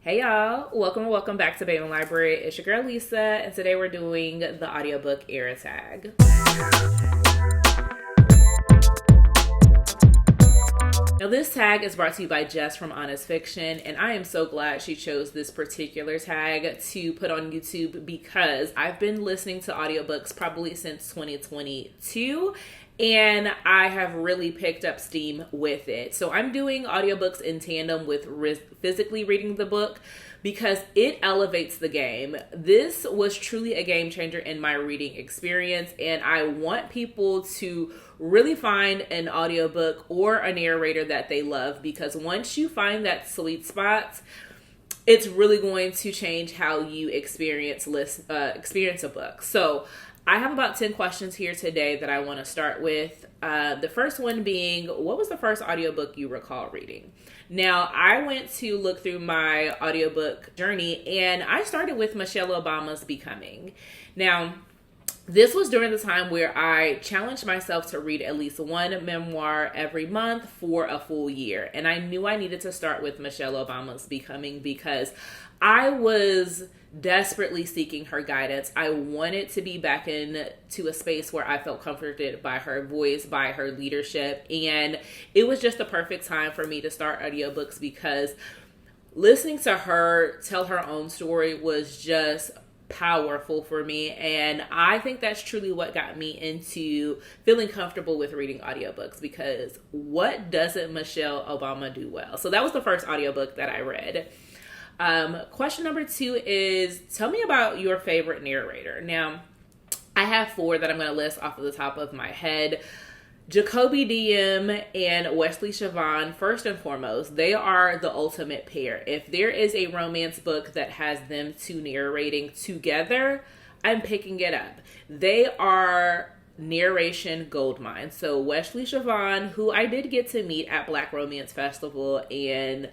Hey y'all, welcome back to Babeinlibrary. It's your girl Lisa, and today we're doing the Audiobook Era Tag. Now this tag is brought to you by Jess from Honest Fiction, and I am so glad she chose this particular tag to put on YouTube because I've been listening to audiobooks probably since 2022. And I have really picked up steam with it. So I'm doing audiobooks in tandem with physically reading the book because it elevates the game. This was truly a game changer in my reading experience, and I want people to really find an audiobook or a narrator that they love, because once you find that sweet spot, it's really going to change how you experience a book. So I have about 10 questions here today that I want to start with. The first one being, what was the first audiobook you recall reading? Now, I went to look through my audiobook journey, and I started with Michelle Obama's Becoming. Now, this was during the time where I challenged myself to read at least one memoir every month for a full year. And I knew I needed to start with Michelle Obama's Becoming because I was desperately seeking her guidance. I wanted to be back into a space where I felt comforted by her voice, by her leadership. And it was just the perfect time for me to start audiobooks because listening to her tell her own story was just powerful for me, and I think that's truly what got me into feeling comfortable with reading audiobooks, because what doesn't Michelle Obama do well? So that was the first audiobook that I read. Question number 2 is, tell me about your favorite narrator. Now, I have 4 that I'm going to list off of the top of my head. Jacoby DM and Wesley Siobhan, first and foremost, they are the ultimate pair. If there is a romance book that has them two narrating together, I'm picking it up. They are narration goldmine. So Wesley Siobhan, who I did get to meet at Black Romance Festival, and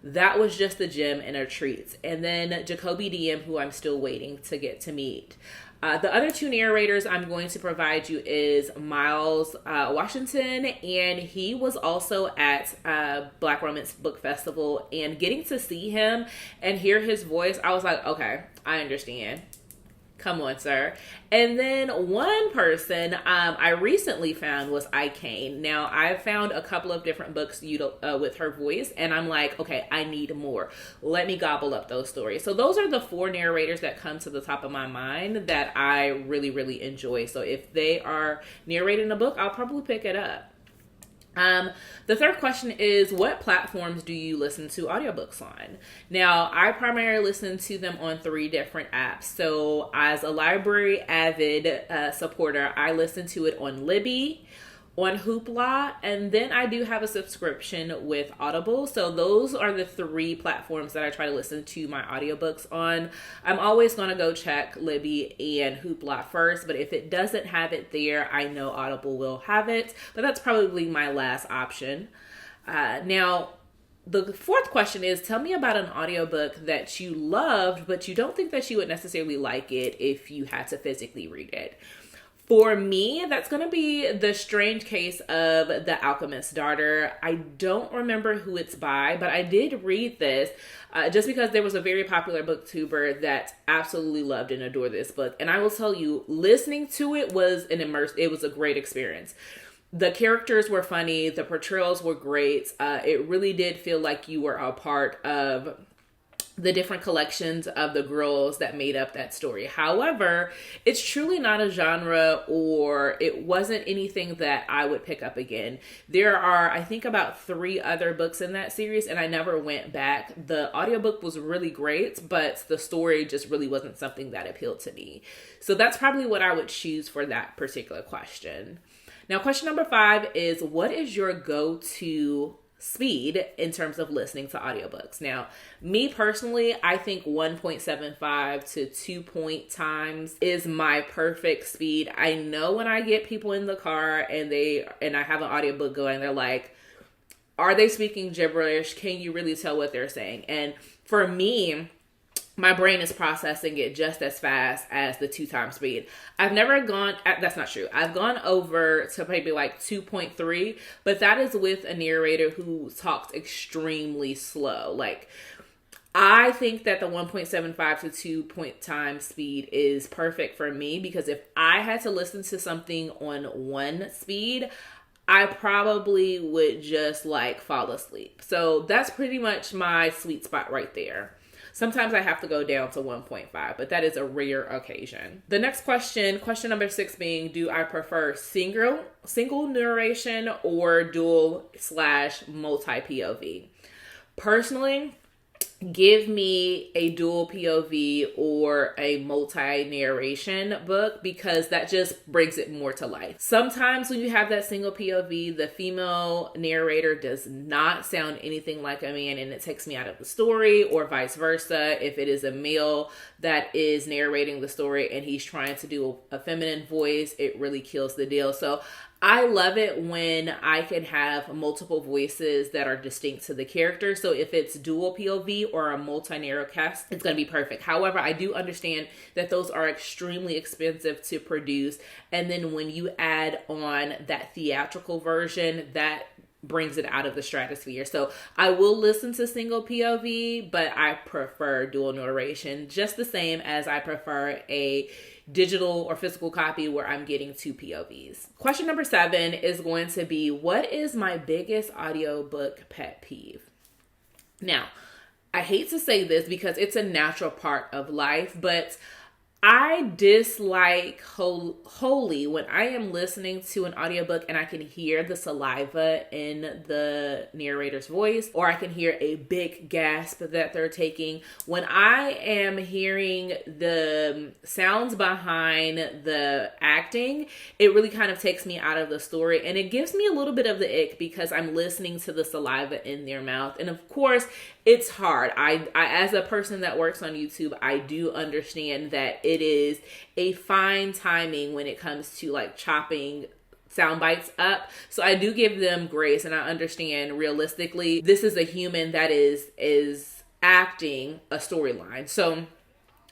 that was just a gem and a treat. And then Jacoby DM, who I'm still waiting to get to meet. The other 2 narrators I'm going to provide you is Miles Washington, and he was also at Black Romance Book Festival, and getting to see him and hear his voice, I was like, okay, I understand. Come on, sir. And then one person I recently found was Ikane. Now, I've found a couple of different books with her voice, and I'm like, okay, I need more. Let me gobble up those stories. So those are the 4 narrators that come to the top of my mind that I really, really enjoy. So if they are narrating a book, I'll probably pick it up. The third question is, what platforms do you listen to audiobooks on? Now, I primarily listen to them on 3 different apps. So as a library avid supporter, I listen to it on Libby, on Hoopla, and then I do have a subscription with Audible. So those are the 3 platforms that I try to listen to my audiobooks on. I'm always going to go check Libby and Hoopla first, but if it doesn't have it there, I know Audible will have it, but that's probably my last option. Now, the 4th question is, tell me about an audiobook that you loved, but you don't think that you would necessarily like it if you had to physically read it. For me, that's going to be The Strange Case of the Alchemist's Daughter. I don't remember who it's by, but I did read this just because there was a very popular booktuber that absolutely loved and adored this book. And I will tell you, listening to it was it was a great experience. The characters were funny. The portrayals were great. It really did feel like you were a part of the different collections of the girls that made up that story. However, it's truly not a genre, or it wasn't anything that I would pick up again. There are, I think, about 3 other books in that series, and I never went back. The audiobook was really great, but the story just really wasn't something that appealed to me. So that's probably what I would choose for that particular question. Now, question number 5 is, what is your go-to speed in terms of listening to audiobooks? Now, me personally, I think 1.75 to 2 point times is my perfect speed. I know when I get people in the car and I have an audiobook going, they're like, are they speaking gibberish? Can you really tell what they're saying? And for me, my brain is processing it just as fast as the 2 times speed. I've never gone, that's not true. I've gone over to maybe like 2.3, but that is with a narrator who talks extremely slow. Like, I think that the 1.75 to 2 point time speed is perfect for me, because if I had to listen to something on one speed, I probably would just like fall asleep. So that's pretty much my sweet spot right there. Sometimes I have to go down to 1.5, but that is a rare occasion. The next question number 6 being, do I prefer single narration or dual/multi POV? Personally, give me a dual POV or a multi-narration book, because that just brings it more to life. Sometimes when you have that single POV, the female narrator does not sound anything like a man, and it takes me out of the story, or vice versa. If it is a male that is narrating the story and he's trying to do a feminine voice, it really kills the deal. So I love it when I can have multiple voices that are distinct to the character. So if it's dual POV or a multi-narrow cast, it's going to be perfect. However, I do understand that those are extremely expensive to produce. And then when you add on that theatrical version, that brings it out of the stratosphere. So I will listen to single POV, but I prefer dual narration, just the same as I prefer a digital or physical copy where I'm getting 2 POVs. Question number 7 is going to be, what is my biggest audiobook pet peeve? Now, I hate to say this because it's a natural part of life, but I dislike wholly when I am listening to an audiobook and I can hear the saliva in the narrator's voice, or I can hear a big gasp that they're taking. When I am hearing the sounds behind the acting, it really kind of takes me out of the story, and it gives me a little bit of the ick because I'm listening to the saliva in their mouth. And of course, it's hard. I as a person that works on YouTube, I do understand that it is a fine timing when it comes to like chopping sound bites up. So I do give them grace, and I understand realistically this is a human that is acting a storyline. So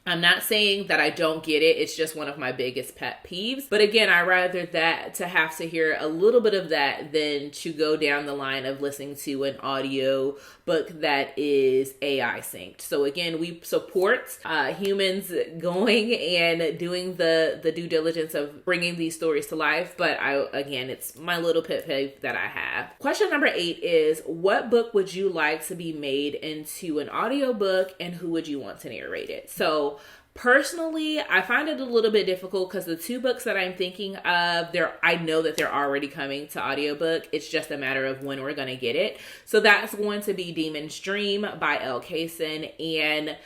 I'm not saying that I don't get it. It's just one of my biggest pet peeves. But again, I rather that to have to hear a little bit of that than to go down the line of listening to an audio book that is AI synced. So again, we support humans going and doing the due diligence of bringing these stories to life. But it's my little pet peeve that I have. Question number 8 is, what book would you like to be made into an audiobook, and who would you want to narrate it? So personally, I find it a little bit difficult because the 2 books that I'm thinking of, I know that they're already coming to audiobook. It's just a matter of when we're going to get it. So that's going to be Demon's Dream by L. Kaysen and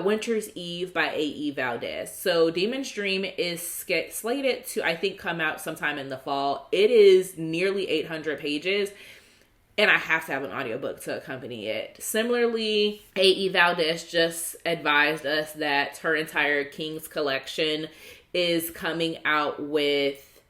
Winter's Eve by A.E. Valdez. So Demon's Dream is slated to, I think, come out sometime in the fall. It is nearly 800 pages. And I have to have an audiobook to accompany it. Similarly, A.E. Valdez just advised us that her entire King's collection is coming out with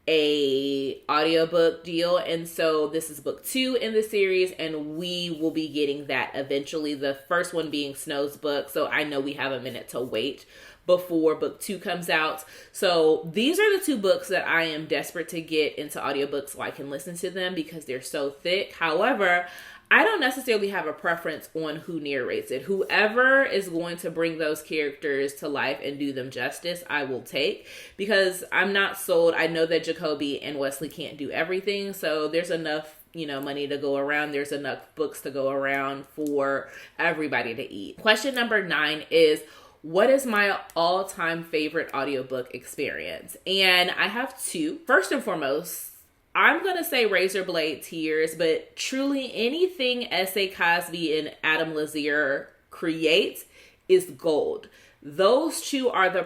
a audiobook deal. And so this is book 2 in the series, and we will be getting that eventually. The first one being Snow's book. So I know we have a minute to wait before book 2 comes out. So these are the 2 books that I am desperate to get into audiobooks so I can listen to them because they're so thick. However, I don't necessarily have a preference on who narrates it. Whoever is going to bring those characters to life and do them justice, I will take, because I'm not sold. I know that Jacoby and Wesley can't do everything, so there's enough money to go around. There's enough books to go around for everybody to eat. Question number 9 is, what is my all-time favorite audiobook experience? And I have 2. First and foremost, I'm going to say Razorblade Tears, but truly anything S.A. Cosby and Adam Lazier create is gold. Those 2 are the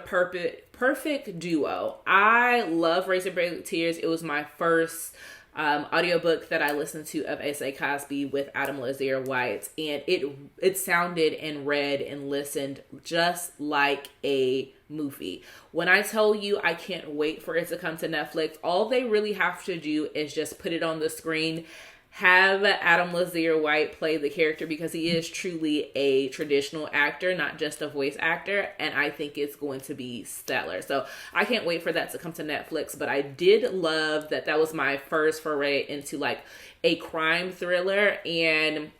perfect duo. I love Razorblade Tears. It was my first audiobook that I listened to of S.A. Cosby with Adam Lazier White, and it sounded and read and listened just like a movie. When I tell you I can't wait for it to come to Netflix, all they really have to do is just put it on the screen, have Adam Lazier White play the character, because he is truly a traditional actor, not just a voice actor, and I think it's going to be stellar. So I can't wait for that to come to Netflix, but I did love that was my first foray into like a crime thriller, and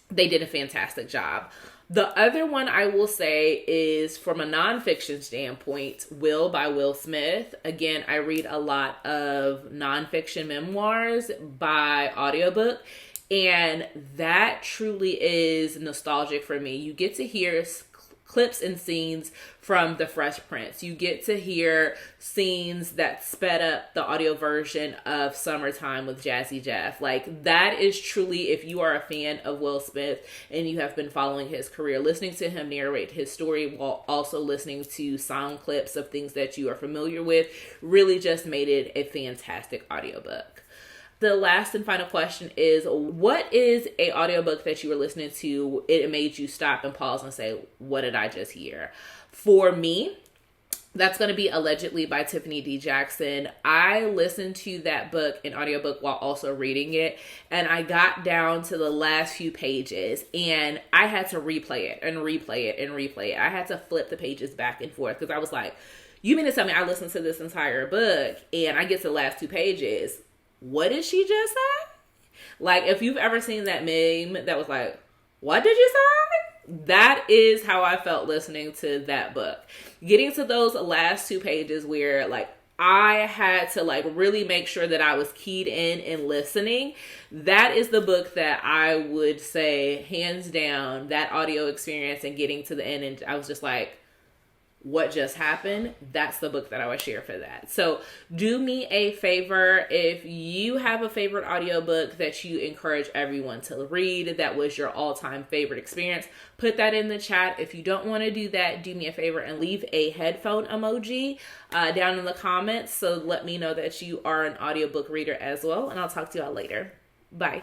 they did a fantastic job. The other one I will say is from a nonfiction standpoint, Will by Will Smith. Again, I read a lot of nonfiction memoirs by audiobook, and that truly is nostalgic for me. You get to hear clips and scenes from The Fresh Prince. You get to hear scenes that sped up the audio version of Summertime with Jazzy Jeff. Like, that is truly, if you are a fan of Will Smith and you have been following his career, listening to him narrate his story while also listening to sound clips of things that you are familiar with, really just made it a fantastic audiobook. The last and final question is, what is a audiobook that you were listening to, it made you stop and pause and say, what did I just hear? For me, that's going to be Allegedly by Tiffany D. Jackson. I listened to that book in audiobook while also reading it, and I got down to the last few pages, and I had to replay it and replay it and replay it. I had to flip the pages back and forth because I was like, you mean to tell me I listened to this entire book and I get to the last 2 pages? What did she just say? Like, if you've ever seen that meme that was like, what did you say? That is how I felt listening to that book. Getting to those last 2 pages where, like, I had to, like, really make sure that I was keyed in and listening. That is the book that I would say, hands down, that audio experience and getting to the end. And I was just like, what just happened? That's the book that I would share for that. So do me a favor. If you have a favorite audiobook that you encourage everyone to read, that was your all-time favorite experience, put that in the chat. If you don't want to do that, do me a favor and leave a headphone emoji down in the comments. So let me know that you are an audiobook reader as well. And I'll talk to y'all later. Bye.